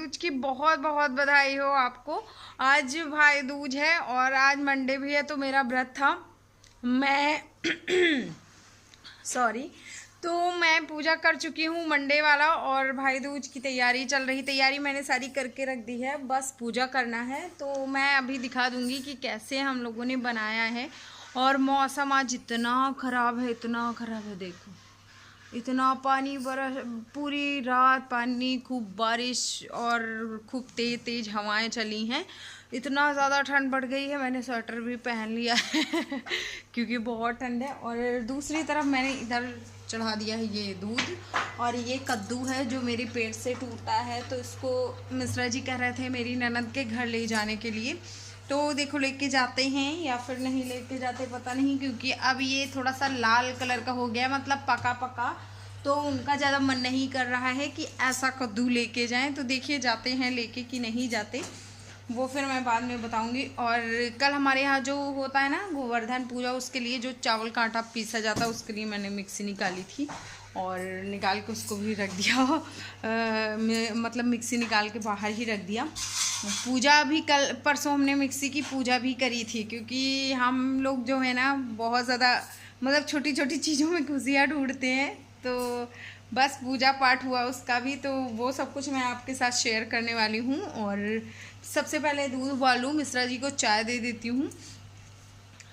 दूज की बहुत बहुत बधाई हो आपको। आज भाई दूज है और आज मंडे भी है, तो मेरा व्रत था। मैं सॉरी। तो मैं पूजा कर चुकी हूँ मंडे वाला, और भाई दूज की तैयारी चल रही। तैयारी मैंने सारी करके रख दी है, बस पूजा करना है। तो मैं अभी दिखा दूँगी कि कैसे हम लोगों ने बनाया है। और मौसम आज इतना ख़राब है, इतना ख़राब है, देखो इतना पानी बरस, पूरी रात पानी, खूब बारिश और खूब तेज़ तेज़ हवाएं चली हैं। इतना ज़्यादा ठंड बढ़ गई है, मैंने स्वेटर भी पहन लिया है क्योंकि बहुत ठंड है। और दूसरी तरफ मैंने इधर चढ़ा दिया है ये दूध, और ये कद्दू है जो मेरे पेट से टूटा है। तो इसको मिश्रा जी कह रहे थे मेरी ननद के घर ले जाने के लिए। तो देखो लेके जाते हैं या फिर नहीं लेके जाते पता नहीं, क्योंकि अब ये थोड़ा सा लाल कलर का हो गया, मतलब पका पका। तो उनका ज़्यादा मन नहीं कर रहा है कि ऐसा कद्दू लेके जाएं। तो देखिए जाते हैं लेके कि नहीं जाते, वो फिर मैं बाद में बताऊंगी। और कल हमारे यहाँ जो होता है ना गोवर्धन पूजा, उसके लिए जो चावल का आटा पीसा जाता है, उसके लिए मैंने मिक्सी निकाली थी और निकाल के उसको भी रख दिया मतलब मिक्सी निकाल के बाहर ही रख दिया। पूजा भी कल परसों हमने मिक्सी की पूजा भी करी थी, क्योंकि हम लोग जो है ना बहुत ज़्यादा मतलब छोटी छोटी चीज़ों में खुशियाँ ढूंढते हैं। तो बस पूजा पाठ हुआ उसका भी, तो वो सब कुछ मैं आपके साथ शेयर करने वाली हूँ। और सबसे पहले दूध उबालूँ, मिश्रा जी को चाय दे देती हूँ,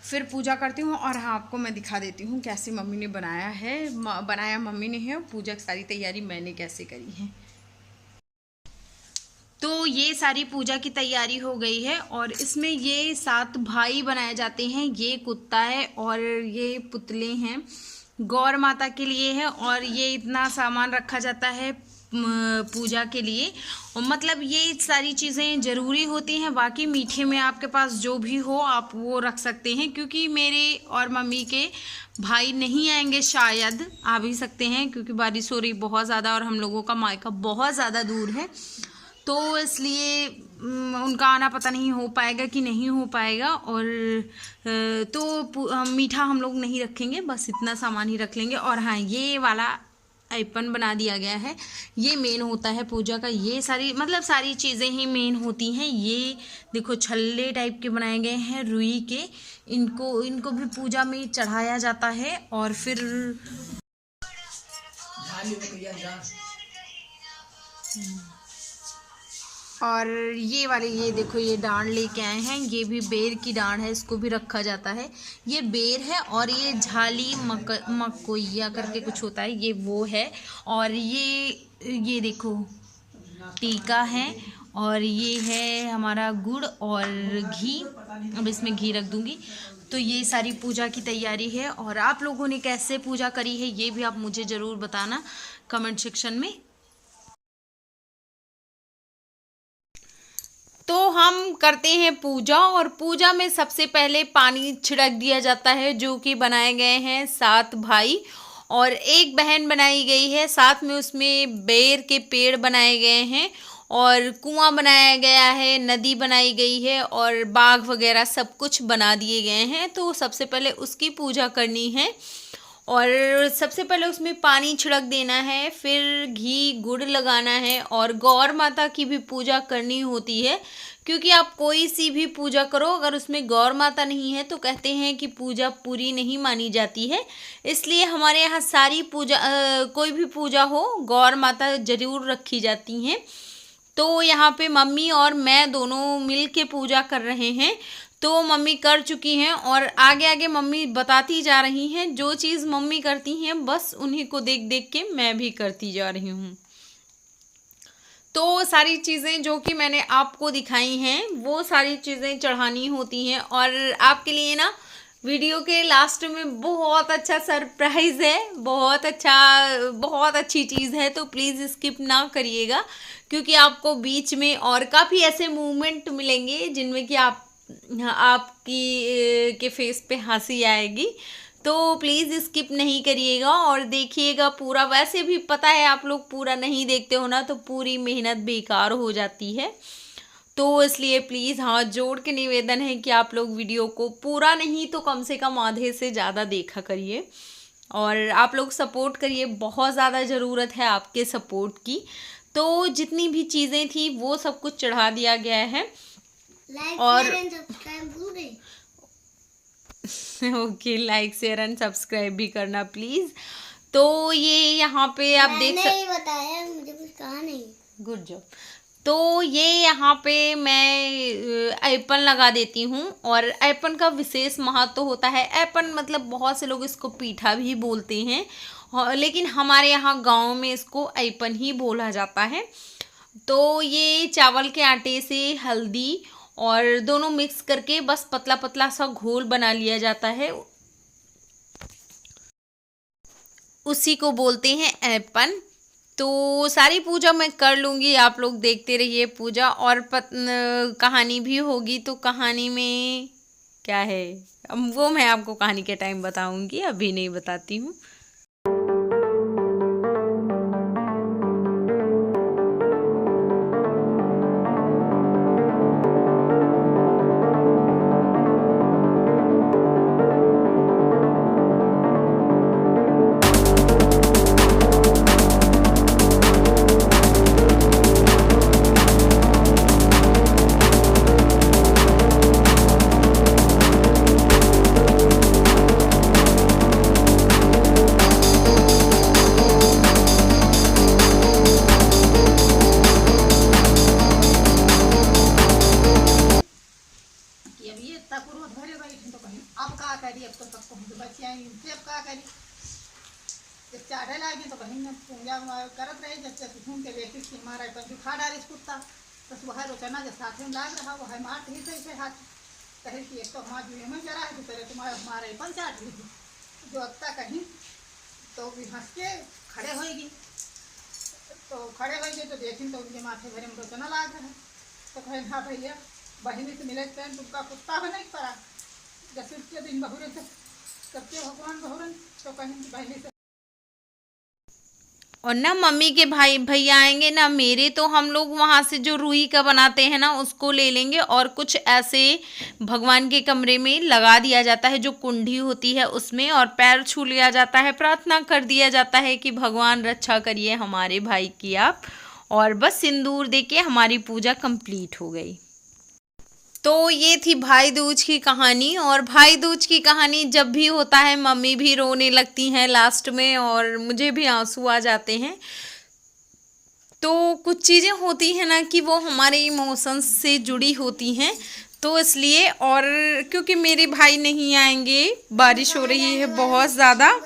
फिर पूजा करती हूँ। और हाँ, आपको मैं दिखा देती हूँ कैसे मम्मी ने बनाया है। बनाया मम्मी ने है, पूजा की सारी तैयारी मैंने कैसे करी है। तो ये सारी पूजा की तैयारी हो गई है, और इसमें ये 7 भाई बनाए जाते हैं। ये कुत्ता है और ये पुतले हैं, गौर माता के लिए है। और ये इतना सामान रखा जाता है पूजा के लिए। और मतलब ये सारी चीज़ें ज़रूरी होती हैं। बाकी मीठे में आपके पास जो भी हो आप वो रख सकते हैं, क्योंकि मेरे और मम्मी के भाई नहीं आएंगे, शायद आ भी सकते हैं, क्योंकि बारिश हो रही बहुत ज़्यादा और हम लोगों का मायका बहुत ज़्यादा दूर है। तो इसलिए उनका आना पता नहीं हो पाएगा कि नहीं हो पाएगा। और तो मीठा हम लोग नहीं रखेंगे, बस इतना सामान ही रख लेंगे। और हाँ, ये वाला आइपन बना दिया गया है, ये मेन होता है पूजा का। ये सारी मतलब सारी चीज़ें ही मेन होती हैं। ये देखो छल्ले टाइप के बनाए गए हैं रुई के, इनको भी पूजा में चढ़ाया जाता है। और फिर और ये वाले, ये देखो ये डांड लेके आए हैं, ये भी बेर की डांड है, इसको भी रखा जाता है। ये बेर है। और ये झाली मकोइया करके कुछ होता है, ये वो है। और ये देखो टीका है। और ये है हमारा गुड़ और घी, अब इसमें घी रख दूंगी। तो ये सारी पूजा की तैयारी है। और आप लोगों ने कैसे पूजा करी है ये भी आप मुझे ज़रूर बताना कमेंट सेक्शन में। तो हम करते हैं पूजा, और पूजा में सबसे पहले पानी छिड़क दिया जाता है, जो कि बनाए गए हैं 7 भाई और एक बहन बनाई गई है। साथ में उसमें बेर के पेड़ बनाए गए हैं, और कुआं बनाया गया है, नदी बनाई गई है, और बाग वगैरह सब कुछ बना दिए गए हैं। तो सबसे पहले उसकी पूजा करनी है। और सबसे पहले उसमें पानी छिड़क देना है, फिर घी गुड़ लगाना है। और गौर माता की भी पूजा करनी होती है, क्योंकि आप कोई सी भी पूजा करो, अगर उसमें गौर माता नहीं है तो कहते हैं कि पूजा पूरी नहीं मानी जाती है। इसलिए हमारे यहाँ सारी पूजा कोई भी पूजा हो, गौर माता जरूर रखी जाती हैं। तो यहाँ पे मम्मी और मैं दोनों मिल के पूजा कर रहे हैं। तो मम्मी कर चुकी हैं, और आगे आगे मम्मी बताती जा रही हैं। जो चीज़ मम्मी करती हैं बस उन्हीं को देख देख के मैं भी करती जा रही हूँ। तो सारी चीज़ें जो कि मैंने आपको दिखाई हैं वो सारी चीज़ें चढ़ानी होती हैं। और आपके लिए ना वीडियो के लास्ट में बहुत अच्छा सरप्राइज़ है, बहुत अच्छा, बहुत अच्छी चीज़ है। तो प्लीज़ स्किप ना करिएगा, क्योंकि आपको बीच में और काफ़ी ऐसे मूवमेंट मिलेंगे जिनमें कि आपकी के फेस पे हंसी आएगी। तो प्लीज़ स्किप नहीं करिएगा और देखिएगा पूरा। वैसे भी पता है आप लोग पूरा नहीं देखते हो ना, तो पूरी मेहनत बेकार हो जाती है। तो इसलिए प्लीज़ हाथ जोड़ के निवेदन है कि आप लोग वीडियो को पूरा नहीं तो कम से कम आधे से ज़्यादा देखा करिए, और आप लोग सपोर्ट करिए। बहुत ज़्यादा ज़रूरत है आपके सपोर्ट की। तो जितनी भी चीज़ें थी वो सब कुछ चढ़ा दिया गया है। और okay, like share and subscribe भी करना प्लीज। तो ये यहाँ पे आप देख सकते, नहीं बताया, मुझे कुछ कहा नहीं। Good job. तो ये यहाँ पे मैं ऐपन लगा देती हूँ, और ऐपन का विशेष महत्व होता है। ऐपन मतलब बहुत से लोग इसको पीठा भी बोलते हैं, लेकिन हमारे यहाँ गांव में इसको ऐपन ही बोला जाता है। तो ये चावल के आटे से हल्दी और दोनों मिक्स करके बस पतला पतला सा घोल बना लिया जाता है, उसी को बोलते हैं ऐपन। तो सारी पूजा मैं कर लूँगी, आप लोग देखते रहिए पूजा, और कहानी भी होगी। तो कहानी में क्या है वो मैं आपको कहानी के टाइम बताऊँगी, अभी नहीं बताती हूँ। अब का करी, अब तो सबको बचिया अब का करी, जब चाढ़े लागी तो कहीं न पूजा करत रही, जब तक घूम के लेके कि हमारा पंजू खा डाली कुत्ता, बस वह रोचना जब साथ में लाग रहा वह मार ही से हाथ कहे कि एक तो हमारे जुए में जरा है, तो पहले तुम्हारे हमारे पन चाट ली जो अत्ता कहीं तो भी हंस के खड़े होएगी। तो खड़े होएंगे तो देखें तो उनके माथे भरे में रोचना लाग रहा है। तो कहे हाँ भैया बहनी से मिले थे, तुमका कुत्ता बने पड़ा जैसे के दिन बहुरे से करके भगवान बहुरन, तो कहीं बहनी से। और ना मम्मी के भाई भैया आएंगे ना मेरे, तो हम लोग वहाँ से जो रुई का बनाते हैं ना उसको ले लेंगे, और कुछ ऐसे भगवान के कमरे में लगा दिया जाता है जो कुंडी होती है उसमें, और पैर छू लिया जाता है, प्रार्थना कर दिया जाता है कि भगवान रक्षा करिए हमारे भाई की आप, और बस सिंदूर देके हमारी पूजा कंप्लीट हो गई। तो ये थी भाई दूज की कहानी। और भाई दूज की कहानी जब भी होता है मम्मी भी रोने लगती हैं लास्ट में, और मुझे भी आंसू आ जाते हैं। तो कुछ चीज़ें होती हैं ना कि वो हमारे इमोशंस से जुड़ी होती हैं, तो इसलिए। और क्योंकि मेरे भाई नहीं आएंगे, बारिश हो रही है बहुत ज़्यादा,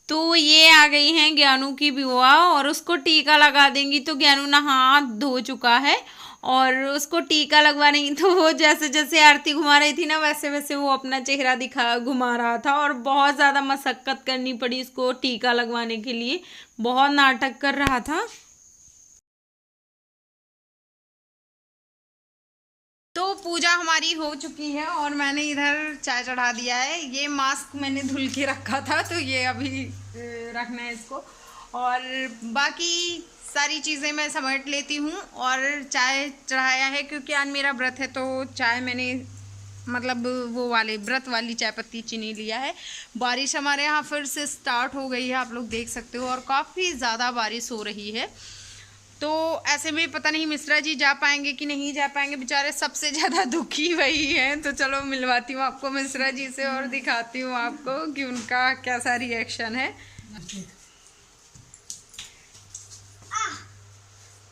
तो ये आ गई हैं ज्ञानू की बुआ, और उसको टीका लगा देंगी। तो ज्ञानू नहा हाथ धो चुका है और उसको टीका लगवा रही, तो वो जैसे जैसे आरती घुमा रही थी ना वैसे वैसे वो अपना चेहरा घुमा रहा था, और बहुत ज़्यादा मशक्क़त करनी पड़ी इसको टीका लगवाने के लिए, बहुत नाटक कर रहा था। तो पूजा हमारी हो चुकी है और मैंने इधर चाय चढ़ा दिया है। ये मास्क मैंने धुल के रखा था, तो ये अभी रखना है इसको, और बाकी सारी चीज़ें मैं समेट लेती हूँ। और चाय चढ़ाया है क्योंकि आज मेरा व्रत है, तो चाय मैंने मतलब वो वाले व्रत वाली चाय पत्ती चीनी लिया है। बारिश हमारे यहाँ फिर से स्टार्ट हो गई है, आप लोग देख सकते हो, और काफ़ी ज़्यादा बारिश हो रही है। तो ऐसे में पता नहीं मिश्रा जी जा पाएंगे कि नहीं जा पाएंगे, बेचारे सबसे ज़्यादा दुखी वही हैं। तो चलो मिलवाती हूँ आपको मिश्रा जी से और दिखाती हूँ आपको कि उनका कैसा रिएक्शन है।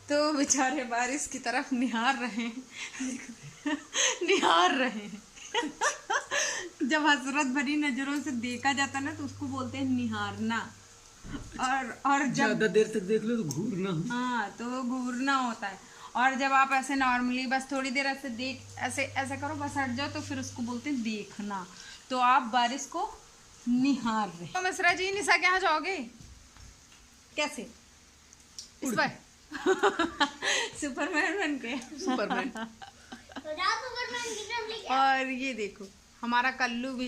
तो बेचारे बारिश की तरफ निहार रहे हैं निहार रहे हैं जब हसरत भरी नज़रों से देखा जाता ना तो उसको बोलते हैं निहारना, और जब ज़्यादा देर तक देख लो तो घूरना। हाँ, तो घूरना होता है। और जब आप ऐसे नॉर्मली बस थोड़ी देर ऐसे ऐसे करो, बस हट जाओ, तो फिर उसको बोलते हैं देखना। तो आप बारिश को निहार रहे। तो मिश्रा जी निशा के यहाँ जाओगे कैसे इस बार सुपरमैन बन के सुपरमैन और ये देखो हमारा कल्लू भी,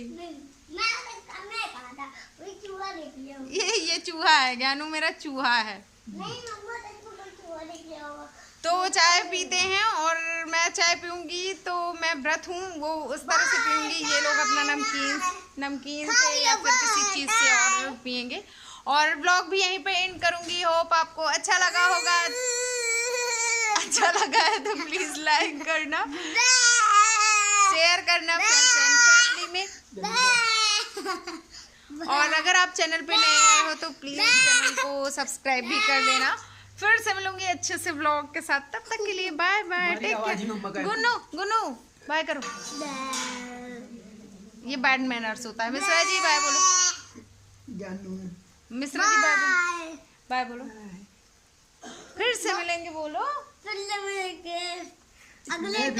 ये चूहा है ज्ञानू, मेरा चूहा है। नहीं, चूहा देख लिया होगा। तो वो चाय पीते हैं और मैं चाय पीऊंगी, तो मैं व्रत हूँ वो उस तरह से पीऊंगी। ये लोग अपना नमकीन से या फिर किसी चीज़ से और पियेंगे। और ब्लॉग भी यहीं पे एंड करूंगी। होप आपको अच्छा लगा होगा। अच्छा लगा है तो प्लीज लाइक करना, शेयर करना फ्रेंड्स एंड फैमिली में। और अगर आप चैनल पे नए आए हो तो प्लीज चैनल को सब्सक्राइब भी कर देना। फिर से मिलूंगी अच्छे से व्लॉग के साथ, तब तक के लिए bye bye, take care. Gunnu bye करो। ये बैड मैनर्स होता है। मिश्रा जी बाय बोलो। मिश्रा जी बाय बोलो। फिर से मिलेंगे बोलो। अगले